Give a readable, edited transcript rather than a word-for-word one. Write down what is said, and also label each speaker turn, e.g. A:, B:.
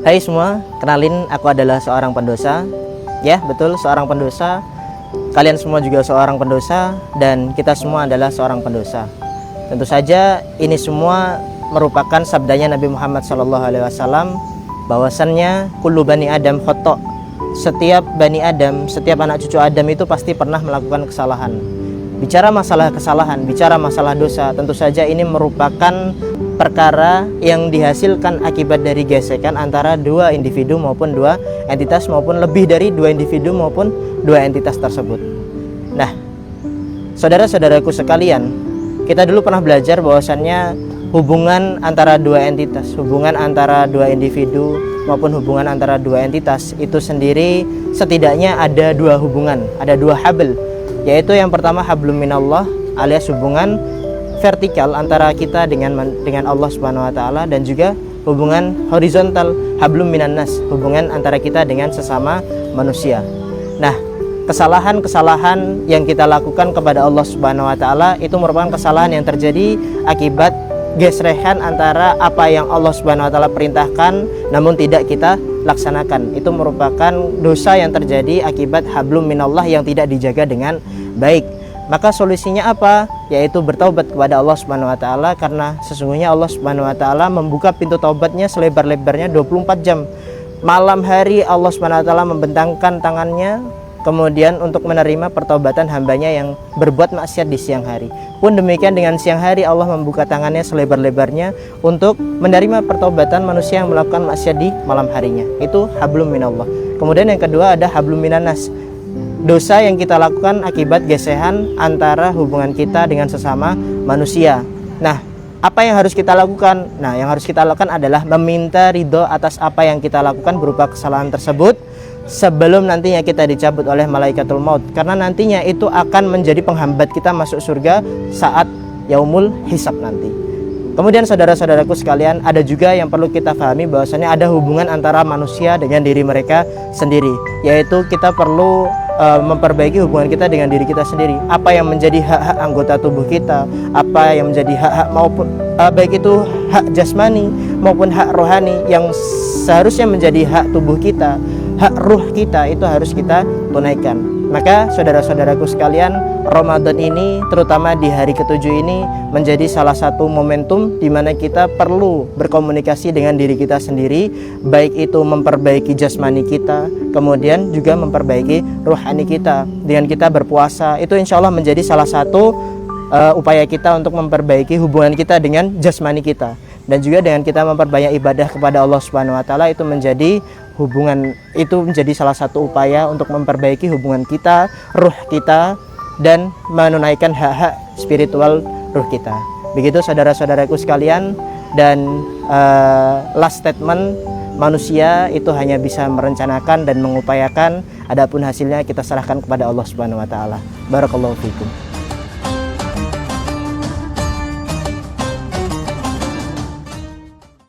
A: Hai semua, kenalin aku adalah seorang pendosa. Ya, betul, seorang pendosa. Kalian semua juga seorang pendosa dan kita semua adalah seorang pendosa. Tentu saja ini semua merupakan sabdanya Nabi Muhammad SAW bahwasannya kullu bani Adam khata'. Setiap bani Adam, setiap anak cucu Adam itu pasti pernah melakukan kesalahan. Bicara masalah kesalahan, bicara masalah dosa, tentu saja ini merupakan perkara yang dihasilkan akibat dari gesekan antara dua individu maupun dua entitas, maupun lebih dari dua individu maupun dua entitas tersebut. Nah, saudara-saudaraku sekalian, kita dulu pernah belajar bahwasannya hubungan antara dua entitas, hubungan antara dua individu maupun hubungan antara dua entitas itu sendiri setidaknya ada dua hubungan, ada dua habl, yaitu yang pertama hablum minallah alias hubungan vertikal antara kita dengan Allah Subhanahu wa taala, dan juga hubungan horizontal hablum minan nas, hubungan antara kita dengan sesama manusia. Nah, kesalahan-kesalahan yang kita lakukan kepada Allah Subhanahu wa taala itu merupakan kesalahan yang terjadi akibat gesrehan antara apa yang Allah Subhanahu wa taala perintahkan namun tidak kita laksanakan. Itu merupakan dosa yang terjadi akibat hablum minallah yang tidak dijaga dengan baik. Maka solusinya apa? Yaitu bertaubat kepada Allah Subhanahu wa taala, karena sesungguhnya Allah Subhanahu wa taala membuka pintu taubatnya selebar-lebarnya 24 jam. Malam hari Allah Subhanahu wa taala membentangkan tangannya kemudian untuk menerima pertaubatan hambanya yang berbuat maksiat di siang hari. Pun demikian dengan siang hari Allah membuka tangannya selebar-lebarnya untuk menerima pertaubatan manusia yang melakukan maksiat di malam harinya. Itu hablum minallah. Kemudian yang kedua ada hablum minanas, dosa yang kita lakukan akibat gesehan antara hubungan kita dengan sesama manusia. Nah, apa yang harus kita lakukan? Nah, yang harus kita lakukan adalah meminta ridho atas apa yang kita lakukan berupa kesalahan tersebut sebelum nantinya kita dicabut oleh malaikatul maut, karena nantinya itu akan menjadi penghambat kita masuk surga saat yaumul hisab nanti. Kemudian saudara-saudaraku sekalian, ada juga yang perlu kita pahami bahwasanya ada hubungan antara manusia dengan diri mereka sendiri, yaitu kita perlu memperbaiki hubungan kita dengan diri kita sendiri. Apa yang menjadi hak-hak anggota tubuh kita, apa yang menjadi hak-hak maupun baik itu hak jasmani maupun hak rohani yang seharusnya menjadi hak tubuh kita, hak ruh kita, itu harus kita tunaikan. Maka saudara-saudaraku sekalian, Ramadan ini terutama di hari ke-7 ini menjadi salah satu momentum di mana kita perlu berkomunikasi dengan diri kita sendiri, baik itu memperbaiki jasmani kita, kemudian juga memperbaiki rohani kita. Dengan kita berpuasa, itu insya Allah menjadi salah satu upaya kita untuk memperbaiki hubungan kita dengan jasmani kita. Dan juga dengan kita memperbanyak ibadah kepada Allah Subhanahu wa taala, itu menjadi salah satu upaya untuk memperbaiki hubungan kita, ruh kita, dan menunaikan hak-hak spiritual ruh kita. Begitu saudara-saudaraku sekalian. Dan last statement, manusia itu hanya bisa merencanakan dan mengupayakan, adapun hasilnya kita serahkan kepada Allah Subhanahu wa taala. Barakallahu fikum.